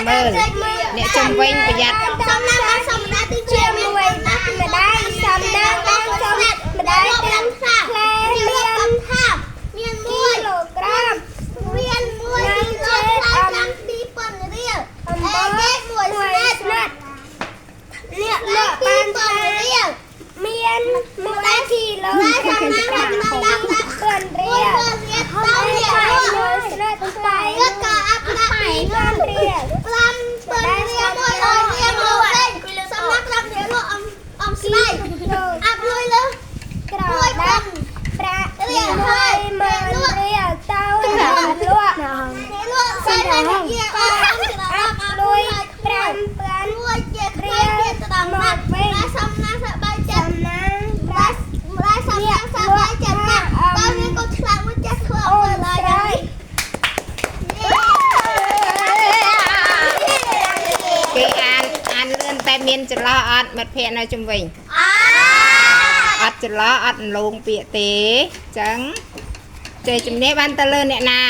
មើលអ្នកចំវិញប្រយ័ត្នសំណាងសំណាងទីជាមួយម្ដាយសំណាងបានសំណាងម្ដាយទាំងផ្លែមានថាមាន1គីឡូក្រាមមាន1គីឡូតាម2000រៀលអំបិល1ស្និតអ្នកលក់បានថាមាន1គីឡូក្រាមតាម1000រៀលហើយ1ស្និតទៅក៏អាប់ដាក់2000រៀល500រៀល100រៀលមកវិញសំណាក់ដល់រៀលលក់អំស្បែកអាប់លុយលើក្រោយដាក់ប្រាក់រៀលហើយ10000រៀលទៅលក់ស្បែកជាអស់លុយ5000ជារៀលទៅមកវិញសំណាក់សបាយចិត្តសំណាងប្រាក់សំណាក់សបាយចិត្តណាស់បើវាក៏ឆ្លាក់មួយចេះធ្វើអត់ឡើយគេអានលឿនតែមានចន្លោះអត់មិត្តភ័ក្ដិនៅជុំវិញអត់ចន្លោះអត់លងពាក្យទេអញ្ចឹងជ័យជំនះបានទៅលើអ្នកណា